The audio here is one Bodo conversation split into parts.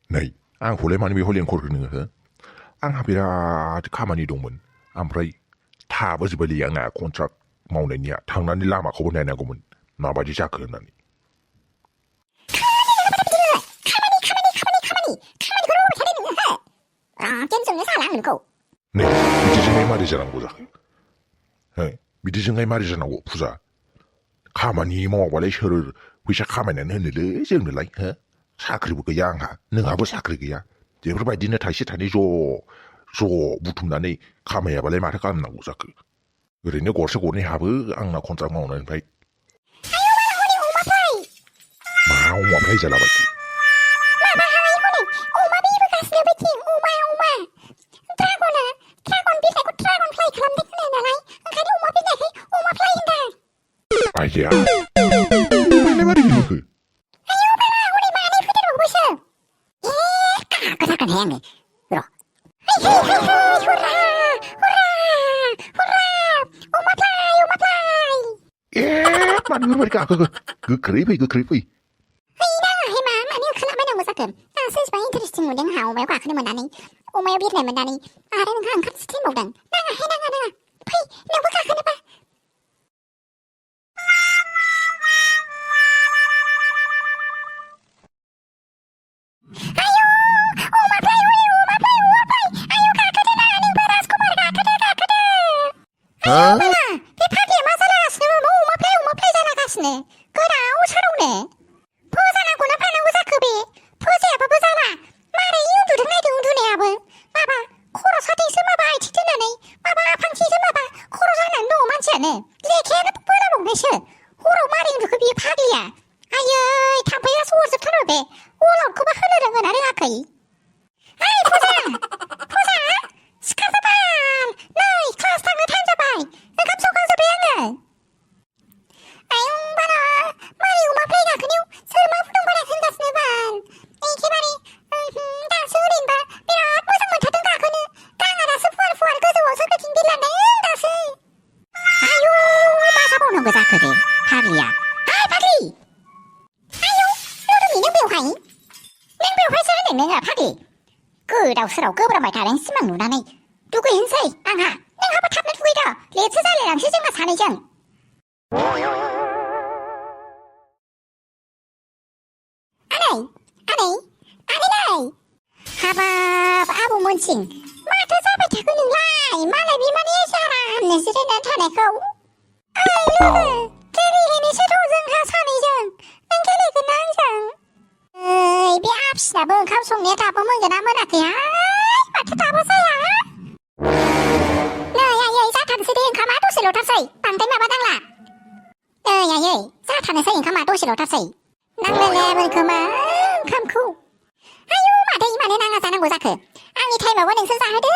नै आंखौलाय मानो बेयाव लेंहरखो नोङो हो आंहा बिराद खामानि दंमोन ओमफ्राय थाबोजोब्बायलै आंना कन्ट्राक्ट मावनायनिया थांनानै लामाखौबो नायनांगौमोन माबायदि जाखो होननानै नै बिदिजोंहाय मारै जानांगौ जाखो हो बिदिजोंहाय मारै जानांगौ फुजा खामानि मावाबालाय सोर फैसा खामायनानै होनोलै जोंनोलाय हो साख्रिबो गैया आंहा नोंहाबो साख्रि गैया बेफोरबायदिनो थाइसे थाइनै ज' बुथुमनानै खामायाबालाय माथो खालामनांगौ जाखो ओरैनो गरसे गरनै हाबो आंना कन्ट्राक्ट मावनायनिफ्राय मा अमाफ्राय जालाबायखो आइया ओमफ्राय मारै होखो मानो बेफोरबायदि गाखोखो गोख्रै फै मानो ओंखारलाबायनांगौ जाखो दासो इसिबां इन्टारेस्टिं मोनदों आंहा अमायाव गाखोनो मोननानै अमायाव बिरनो मोननानै आरो नोंहा ओंखारनोसो थिनबावदों नाङा फै नोंबो गाखोनोबा गोदाव सोरावनो फोजानांगौना फानांगौ जाखो बे फोजायाबाबो जाला मारै उन्दुदों नायदों उन्दुनायाबो माबा खर' साथैसो माबा आथिं दोननानै माबा आफांथिसो माबा खर' जानानै दङ मानसियानो लेखायानो बोलाबावनायसो हराव मारै उन्दुखो बियो फाग्लिया आयै थाम्फैयासो अरजोबथारो बे अलाउटखौबा होनो रोङोना रोङाखै ओइ फोजा सिखारदो बाल नै क्लास थांनो टाइम जाबाय ओंखाम संखांजोब्बाय आङो आयौ बारा मारै अमाफ्राय गाखोनायाव सोर मा फुदुं बारा होनगासिनो बाल एखेबारे दासो ओरैनोबा बिराद मोजां मोनथारदों गाखोनो गाङा दासो फुवार गोजौआव सोरगिदिं बिरलांदों दासो आयौ मा जाबावनांगौ जाखो दे फाग्लिया फाग्लि आयौ नों बेवहायसो होनदों नोङो फाग्लि गोदाव सोराव गोब्राबबाय थादों सिमां नुनानै दुगैहैनोसै आंहा नोंहाबो थाबनो दुगैदो लेटसो जालायलांसै जोंहा सानैजों आनै हाबाब आबौमोनसिं माथो जाबाय थाखो नोंलाय मालाय बिमानि आरामनो जिरायनानै थानायखौ ओइ लोगो गेलेहैनोसैथ' जोंहा सानैजों नों गेलेगोन ना आंजों ओइ बे आफिनाबो ओंखाम संनाया दाबो मोनगोन ना मोनाखैहाय माथो दाबो जाया नै आयै जाथारनोसै दे ओंखामा दसेल'थारसै बांद्राय माबा नांला नै आयै जाथारनोसै ओंखामा दसेल'थारसै नांलायलायामोन खोमा ओंखामखौ आयौ मानो नाङा जानांगौ जाखो आंनि टाइमावबो नोंसोर जाहोदों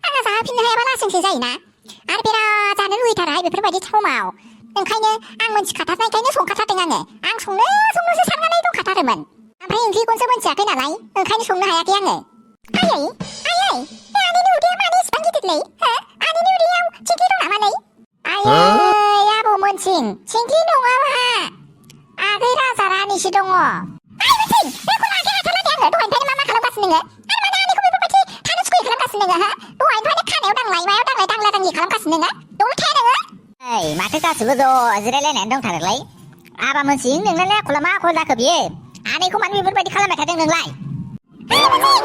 आंहा जाहोफिननो हायाबा लासिंसो जायोना आरो बिराद जानो लुगैथाराहाय बेफोरबायदि समाव ओंखायनो आं मोनथिखाथारनायखायनो संखाथारदों आं संनोसो साननानै दंखाथारोमोन ओमफ्राय ओंख्रिखौसो मोनथियाखै नालाय ओंखायनो संनो हायाखै आङो आयै आनैनि उदैया मानो इसिबां गिदिरलै हो आनैनि उदैयाव थिंख्लि दं नामा नै आयै आबौमोनसिं थिंख्लि नङा आंहा आगै राजा रानिसो दङ आइमोनसिं बेखौ लागे हाथारला दे आङो दहायनिफ्रायनो मा खालामगासिनो नोङो आरो मानो आनैखौ बेफोरबायदि थानो सुखुयै खालामगासिनो नोङो हो दहायनिफ्रायनो खानायाव दांलाय मायाव दांलाय दांला दांलि खालामगासिनो नोङो दंनो थाया नोङो ओइ माथो गासिबो ज' जिरायलायनानै दंथारोलाय आबामोनसिं नोंनालाय आखला मा आखल जाखो बियो आनैखौ मानो बेफोरबायदि खालामबाय थादों नोंलाय आइमोनसिं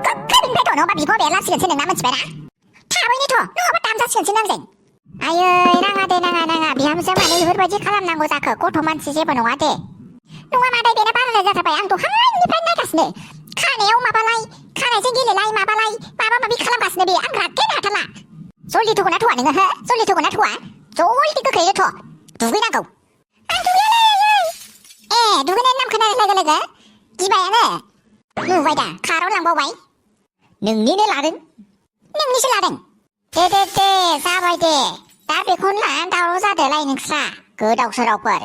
गोख्रैनिफ्राय दं नङाबा बिखौ बेरलांसिगोनसो नोंना मिथिबायना थाबैनोथ' नङाबा दामजासिगोनसो नांजों आयै नाङा बिहामजो मानो बेफोरबायदि खालामनांगौ जाखो गथ' मानसि जेबो नङा दे नङा मादै बेनो बारायनाय जाथारबाय आं दहायनिफ्राय नायगासिनो खानायाव माबालाय खानायजों गेलेलाय माबालाय माबा माबि खालामगासिनो बे आं रागायानो हाथारला जल्दि थ'गोना थ'आ नोङो हो जल्दि थ'गोना थ'आ जल्दि गोख्रैनो थ' दुगैनांगौ आं दुगैयालै दुगैनायनि नाम खोनानाय लोगो लोगो गिबायानो नुबाय दा खाराव लांबावबाय नोंनिनो लादों नोंनिसो लादों दे जाबाय दे दा बेखौनो लानानै दावराव जादोलाय नोंस्रा गोदाव सोरावफोर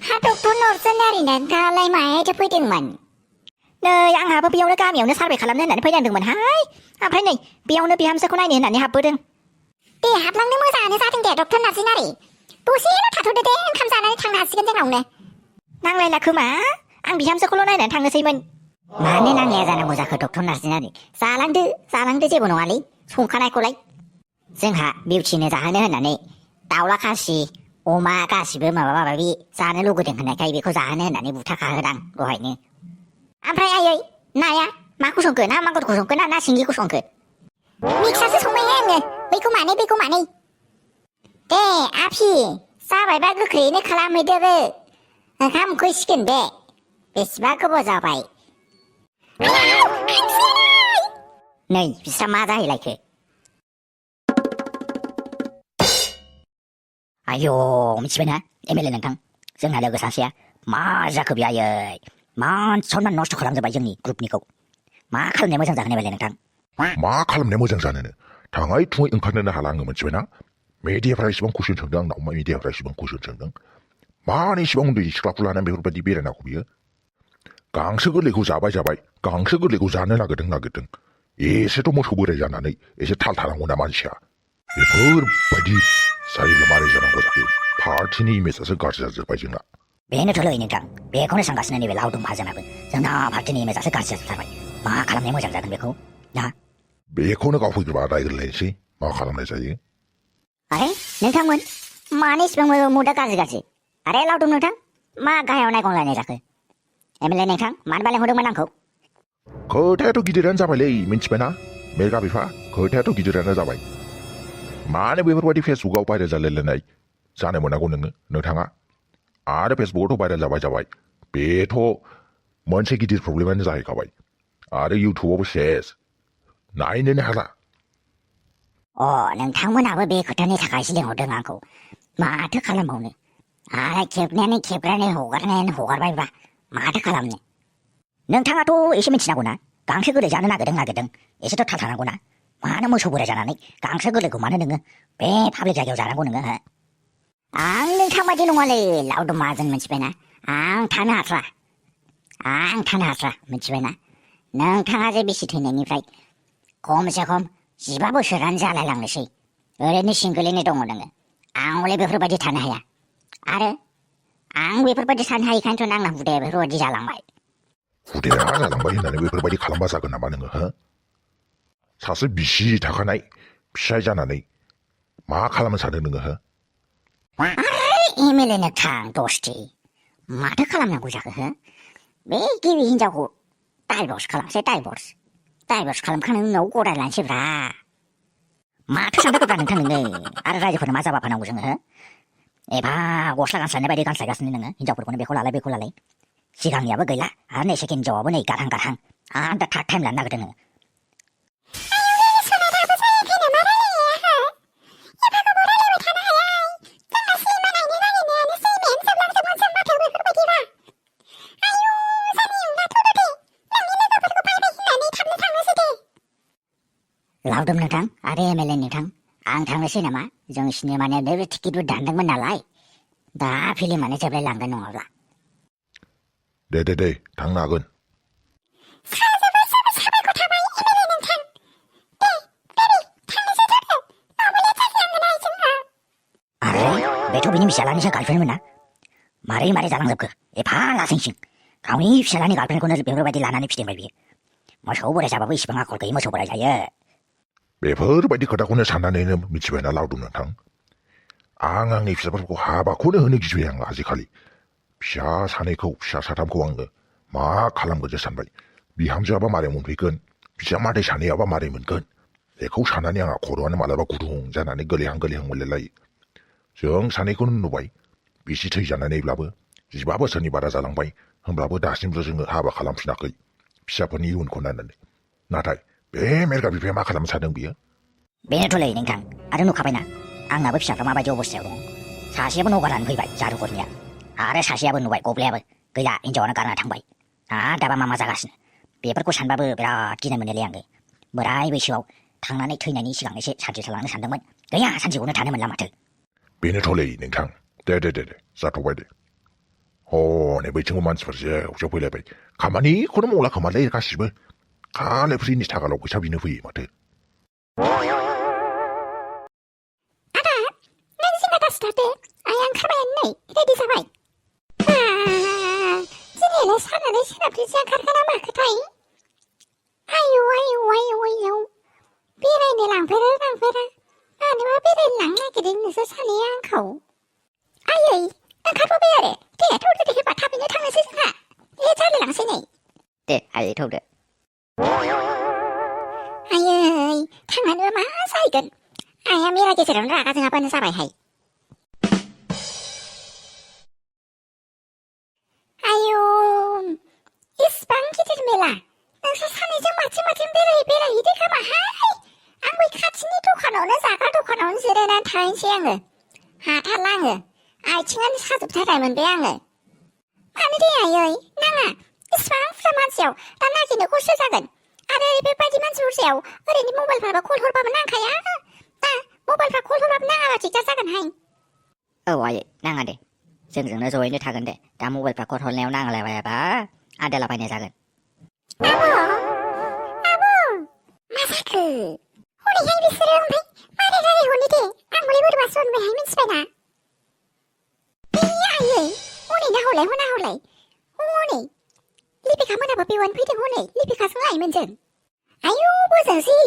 हा डक्टर नर्सनारिनो दालाय माहायथो फैदोंमोन नै आंहाबो बेयावनो गामियावनो सार्भे खालामनो होननानै फैनांदोंमोनहाय ओमफ्राय नै बेयावनो बिहामजोखौ नायनो होननानै हाबबोदों दे हाबलांनो मोजाङानो जादों दे डक्टर नार्जिनारि दसेल' थाथ'दो दे ओंखाम जानानै थांनो हासिगोन जोंनावनो नांलायला खोमा आं बिहामजोखौल' नायनानै थांनोसैमोन मानो नांलाया जानांगौ जाखो डक्टर नार्सनारि जालांदो जेबो नङालै संखानायखौलाय जोंहा बिउटिनो जाहोनो होननानै दाउला खासि अमा गासिबो माबा माबि जानो लुगैदों होननायखाय बेखौ जाहोनो होननानै बुथारखाहोदां दहायनो ओमफ्राय आयै नाया माखौ संखो ना मागुरखौ संखो ना सिंगिखौ संखो मिक्सासो संबायहाय आङो बैखौ मानै दे आफि जाबायबा गोख्रैयैनो खालामहैदोबो ओंखाम उखैसिगोन बे बेसेबा गोबाव जाबाय नै बिस्रा मा जाहैलायखो आयौ मिथिबायना एमएलए नोंथां जोंना लोगो सासेया मा जाखो बे आयै मान सनमान नस्थ' खालामजोब्बाय जोंनि ग्रुपनिखौ मा खालामनाया मोजां जागोन एमएलए नोंथां मा खालामनाया मोजां जानोनो थाङै थुङै ओंखारनोनो हाला आङो मिथिबायना मेडियाफ्रा इसेबां कुइसन सोंदों आंनाव मेडियाफ्रा इसेबां कुइसन सोंदों मानो इसेबां उन्दै सिख्लाखौ लानानै बेफोरबायदि बेरायनांगौ बियो गांसो गोरलैखौ जाबाय गांसो गोरलैखौ जानो नागिरदों एसेथ' मोसौ बोराय जानानै एसे थाल थानांगौ ना मानसिया बेफोरबायदि जायोब्ला मारै जानांगौ जाखो पार्टिनि इमेजासो गाज्रि जाजोब्बाय जोंना बेनोथ'लै नोंथां बेखौनो सानगासिनो नैबे लावदुम भाजोनाबो जोंना पार्टिनि इमेजासो गाज्रि जाजोबथारबाय मा खालामनाया मोजां जागोन बेखौ ना बेखौनो गावफैग्रोबा रायज्लायनोसै मा खालामनाय जायो अरे नोंथांमोन मानो इसिबां मुदा गाज्रि अरे लावदुम नोंथां मा गाहायाव नायगंलायनाय जाखो एमएलए नोंथां मानोबा लेंहरदोंमोन आंखौ खोथायाथ' गिदिरानो जाबायलै मिन्थिबायना मेगा बिफा खोथायाथ' गिदिरानो जाबाय मानो बेफोरबायदि फेसबुकआव भाइरेल जालायलायनाय जानो मोनागौ नोंथाङा आरो फेसबुकआवथ' भाइरेल जाबाय बेथ' मोनसे गिदिर प्रब्लेमानो जाहैखाबाय आरो इउटुबावबो सेस नायनोनो हाला नोंथांमोनाबो बे खोथानि थाखायसो लिंहरदों आंखौ माथो खालामबावनो आरो खेबनानै हगारबायब्रा माथो खालामनो नोंथाङाथ' एसे मिथिनांगौ ना गांसो गोरलै जानो नागिरदों एसेथ' थाल थानांगौ ना मानो मोसौ बोराय जानानै गांसो गोरलैखौ मानो नोङो बे पाब्लिक जायगायाव जानांगौ नोङो आं नोंथां बायदि नङालै लावदुम माहाजोन मिथिबायना आं थानो हाथ्रा मिथिबायना नोंथाङा जे बिसि थैनायनिफ्राय खमसे खम 15 बोसोरानो जालायलांनोसै ओरैनो सिंगोलैनो दङ नोङो आं हले बेफोरबायदि थानो हाया आरो आं बेफोरबायदि थानो हायिखायनोथ' आंना हुदाया बेफोरबायदि जालांबाय हुदाया जालांबाय होननानै बेफोरबायदि खालामबा जागोन नामा नोङो सासे बिसि थाखानाय फिसाय जानानै मा खालामनो सानदों नोङो एमएलए नोंथां दस्ति माथो खालामनांगौ जाखो बे गिबि हिनजावखौ डाइभर्स खालामसै डाइभर्स खालामखांनायनि उनाव गदाय लानोसैब्रा माथो सानदोंब्रा नोंथां नोङो आरो रायजोफोरनो मा जाबाफानांगौ जोङो एबा गस्ला गानस्लायनाय बायदि गानस्लायगासिनो नोङो हिनजावफोरखौनो बेखौ लालाय सिगांनियाबो गैला आरो नै सेकेन्ड हिनजावाबो नै गारहां आरो दा थार्ड टाइम लानो नागिरदों नोङो लावदुम नोंथां आरो एमएलए नोंथां आं थांनोसै नामा जों सिनेमानि बे टिकेटबो दानदोंमोन नालाय दा फिल्मानो जोबलायलांगोन नङाब्ला दे थांनो हागोन आरे बेथ' बिनि फिसालानिसो गार्लफ्रेन्डमोन ना मारै जालांजोबखो एफा लासिंसिं गावनि फिसालानि गार्लफ्रेन्डखौनो बेफोरबायदि लानानै फिदिंबाय बियो मोसौ बोराय जाबाबो इसिबां आखल गैयै मोसौ बोराय जायो बेफोरबायदि खोथाखौनो साननानैनो मिथिबायना लावदुम नोंथां आं आंनि फिसाफोरखौ हाबाखौनो होनो गिबाय आं आजिखालि फिसा साथामखौ आङो मा खालामगोनसो सानबाय बिहामजोआबा मारै मोनफैगोन बिजामादै सानैयाबा मारै मोनगोन बेखौ साननानै आंहा खर'आनो मालाबा गुदुं जानानै गोलैहां मोनलायलायो जों सानैखौनो नुबाय बिसि थैजानानैब्लाबो 15 बोसोरनि बारा जालांबाय होमब्लाबो दासिमबो जोङो हाबा खालामफिनाखै फिसाफोरनि इयुनखौ नायनानै नाथाय बे मेरगा बिफाया मा खालामनो सानदों बियो बेनोथ'लै नोंथां आरो नुखाबायना आंनाबो फिसाफ्रा माबायदि अबस्थायाव दङ सासेयाबो न' गारनानै फैबाय जारुगुरनिया आरो सासेयाबो नुबाय गब्लायाबो गैला हिनजावानो गारना थांबाय आरो दाबा मा जागासिनो बेफोरखौ सानबाबो बिराद गिनाय मोनोलै आङो बोराय बैसोआव थांनानै थैनायनि सिगां एसे सानसे थालांनो सानदोंमोन गैया सानसेखौनो थानो मोनला माथो बेनोथ'लै नोंथां दे जाथ'बाय दे हनै बैथिंबो मानसिफोर जेव फैलायबाय खामानिखौनो मावला खोमालै गासिबो खालि फ्रिनि थाखाल' फैसा बिनो फैयो माथो आदा नों जिंगा दासिथारदे आइया ओंखारबायानो नै रेडि जाबाय दिनैलाय सानानै सोनाबथिंसो ओंखारखोना माखोथाय बेनिफ्राय आयौ बेरायनो लांफेरा मानोबा बेरायनो लांनो नागिरदों नोंसोर सानैया आंखौ आयै ओंखारबोबाय आरो दे थौदो दे होनबा थाबैनो थांनोसै जोंहा जालायलांसै नै दे आयै थौदो आयै थांनानैबा मा जाहैगोन आइया मेला गेजेरावनो रागा जोङाबानो जाबायहाय आयौ इसिबां गिदिर मेला नोंसोर सानैजों माथिं बेरायहैदो खोमाहाय आं बै खाथिनि दखानावनो जाग्रा दखानावनो जिरायनानै थाहैनोसै आङो हाथारला आङो आथिङानो साजोबथारनाय मोनबाय आङो मानो दे आयै नाङा इसिबां बुरजा मानसियाव दा नागिरनो खस्थ' जागोन आरो बेबायदि मानसि बुरजायाव ओरैनो मबाइलफ्राबो कल हरबाबो नांखाया दा मबाइलफ्रा कल हरबाबो नाङाबा दिगदार जागोनहाय औ आयै नाङा दे जोंजोंनो जयैनो थागोन दे दा मबाइलफ्रा कल हरनायाव नांलायबायाबा आन्दायलाबायनाय जागोन आब' मा जाखो हरैहाय बिसोरो ओमफ्राय मारै रायहरनो दे आं हले बोरैबासो मोनबायहाय मिन्थिबायना आयै हनै नाहरलाय हनै लिपिका मोनाबो बेवानो फैदों हनै लिपिकाजों लाइमोनजों आयौ बोजोंसै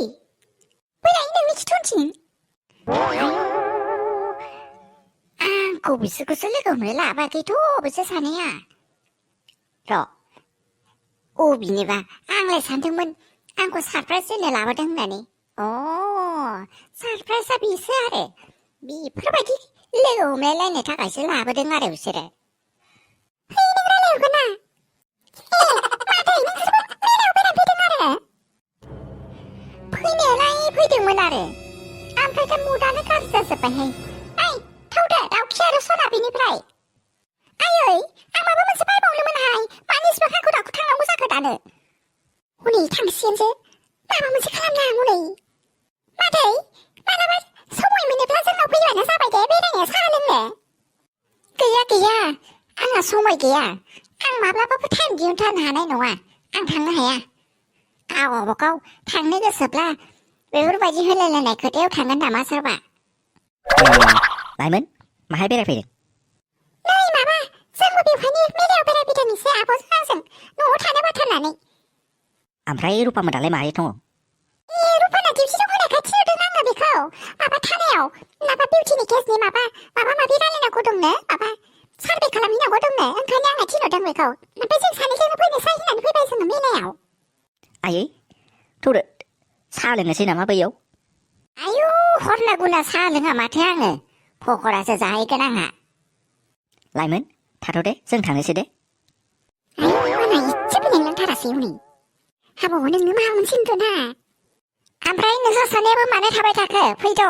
फैनाय नोंनि खिथुनथिं आंखौ बिसोरखौसो लोगो हमनो लाबाखैथ' बिसोर सानैया र' अबिनिबा आंलाय सानदोंमोन आंखौ सारप्राइज होनो लाबोदों होननानै सारप्राइजआ बेसो आरो बेफोरबायदि लोगो हमलायलायनो थाखायसो लाबोदों आरो बिसोरो नों रायलायहरगोन ना मादै नोंसोरबो मेलायाव बेरायफैदों आरो फैनायालाय फैदोंमोन आरो ओमफ्राय दा मुदानो गाज्रि जाजोब्बायहाय थौदो दाउखि आरो सना बेनिफ्राय आयै आं माबा मोनसे बायबावनोमोनहाय मानो इसिबां हाखु दाखु थांनांगौ जाखो दानो हनै थांसिगोनसो माबा मोनसे खालामना हनै मादै मालाबा समय मोनोब्ला जोंनाव फैबानो जाबाय दे बेरायनो साहा लोंनो गैया आंहा समय गैया आं माब्लाबाबो टाइम दिहुनथारनो हानाय नङा आं थांनो हाया गावबागाव थांनो गोसोब्ला बेफोरबायदि होलायलायनाय खोथायाव थांगोन नामा सोरबा लाइमोन माहाय बेरायफैदों नै माबा जोंबो बेवहायनो मेलायाव बेरायफैदों एसे आब'जों आंजों न'आव थानो बाथारनानै ओमफ्राय रुपामोनालाय माहाय दङ रुपाना डिउटि दं होनायखाय थिनहरदों आङो बेखौ माबा थानायाव माबा बिउटिनि केसनि माबा माबि रायलायनांगौ दंनो माबा सार्भे खालामहैनांगौ दंनो ओंखायनो आङो थिनहरदों बेखौ ओमफ्राय जों सानैजोंनो फैनोसै होननानै फैबाय जोङो मेलायाव आयै थौदो साहा लोंनोसै नामा बैयाव आयु हरना गुना साहा लोङा माथो आङो पकरासो जाहैगोन आंहा लाइमोन थाथ' दे जों थांनोसै दे आयु आंहा इसेबो लेंलांथारासै हनै हाबाव नोंनो माबा मोनसे होनदों ना ओमफ्राय नोंसोर सानैयाबो मानो थाबाय थाखो फैद'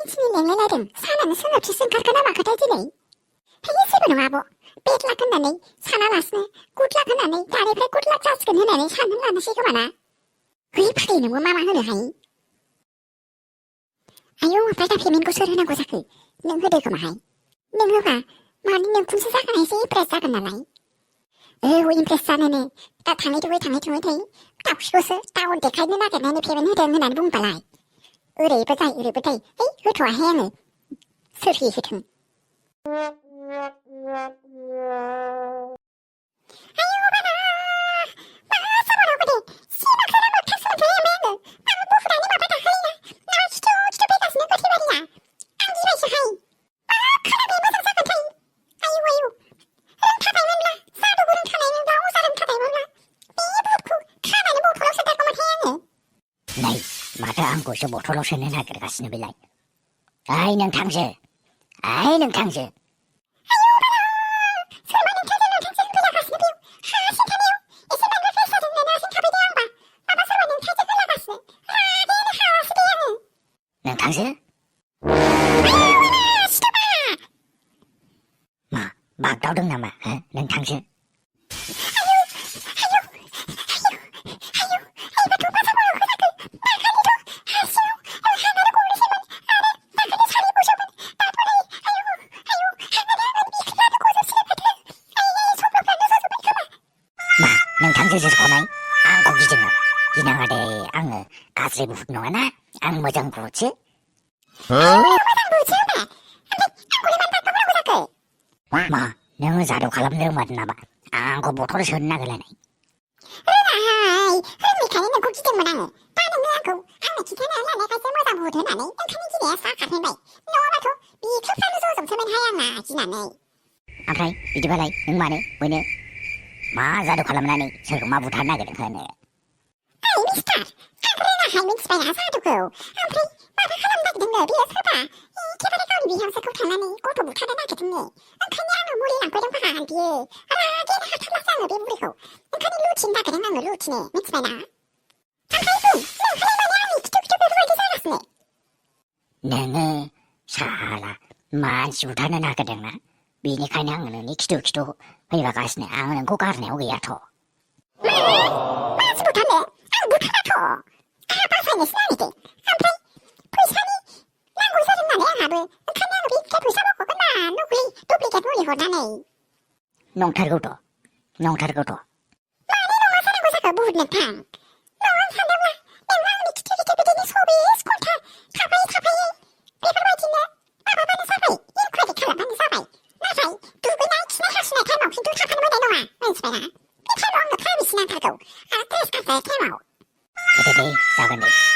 दिनै लेंलायलायदों सानानो सोनाबथिंसो ओंखारखो ना माखोथाय दिनै जेबो नङा आब' बेद लाक होननानै सानालासिनो गुड लाक होननानै दानिफ्राय गुड लाक जासिगोन होननानै साननानै लानोसै खोमा ना फाग्लि नोंबो मा होनोहाय आयौ ओमफ्राय दा पेमेन्टखौ सोर होनांगौ जाखो नों होदो खोमाहाय नों होबा मानि नोंखौसो जागोनहायसो इमप्रेस जागोन नालाय इमप्रेस जानोनो दा थाङै थुङै दाउखिखौसो टाउन देखायनो नागिरनानै पेमेन्ट होदों होननानै बुंबालाय ओरैबो जाय होथ'वाहाय आङो सोर होथों आयौ बाबा मा जाबावनांगौ दे सिमाखौनो मोगथां सोलोंथाय आङो माबा बुहुदानो माबा दाखालिना ना खिथु फैगासिनो गोथैबारिया आं गिबायसोहाय मा खालामनाया मोजां जागोनथाय आयौ रोंथारनायमोनब्ला जादुबो रोंथारनायमोनब्ला अजा रोंथारनायमोनब्ला बे बुहुदखौ खानानै बथलाव सोथारगौमोनहाय आङो नै माथो आंखौसो बथलाव सोनो नागिरगासिनो बेलाय ओइ नोंथांजो नोंथांजो मा बागदावदों नामा नोंथांजो नोंथांजो जेरख'नाय आंखौ गिदों नामा गिनाङा दे आङो गाज्रि बुहुद नङाना आं मोजां बुहुदसो मा नोङो जादु खालामनो रोंमारदों नामा आंखौ बथल सोनो नागिरलायनाय रोङाहाय रोंनायखायनो नोंखौ गिदोंमोन आङो दा नोङो आंनो खिन्थानानै लानायखायसो मोजां बुहुद होनानै ओंखायनो गिनाया स्रा खारफिनबाय नङाबाथ' बिख्लोफ्रानो जजोबसोमोनहाय आंना गिनानै ओमफ्राय बिदिबालाय नों मानो बैनो मा जादु खालामनानै सोरखौ मा बुथारनो नागिरदों होनो ओइ मिस्टार आं रोङाहाय मिन्थिबायना जादुखौ ओमफ्राय माबा खालामनो नागिरदोंनो बियो सोरबा एखेबारे गावनि बिहामजोखौ थांनानै गथ' बुथारनो नागिरदोंनो ओंखायनो आंनो मुलि लांफैदों बाल बियो रागेनो हाथारलासो आङो बे बुरैखौ ओंखायनो लुथिनो नागिरदों आङो लुथिनो मिन्थिबायना ओमफ्राय बुं नोंहालाय माने आंनि खिथु खिथु बेफोरबायदि जागासिनो नोङो साला मानसि बुथारनो नागिरदोंना बेनिखायनो आङो नोंनि खिथु खिथु फैगासिनो आं नोंखौ गारनायाव गैयाथ' मानसि बुथारनो आं बुथाराथ' आंहा बासायनोसो नागिरदों ओमफ्राय फैसानि नांगौ जादों नालाय आंहाबो ओंखायनो आङो बे फैसा बख'गोन ना नकलि दुप्लिकेट मुलि हरनानै नंथारगौथ' मानो नङा जानांगौ जाखो बुहुद नोंथां नङा सानदोंब्ला नोंहा आंनि खिथु खिथु बिदिनो सब्बिस घन्टा थाफायै बेफोरबायदिनो माबाबानो जाबाय इनकुवारि खालामबानो जाबाय नाथाय दुगैनाय खिनाय हासुनाय टाइमाव खिन्थु थाफानो मोननाय नङा मिन्थिबायना बे टाइमाव आंनो प्राइभेसि नांथारगौ आरो ड्रेस गाननाय टाइमाव दे जागोन दे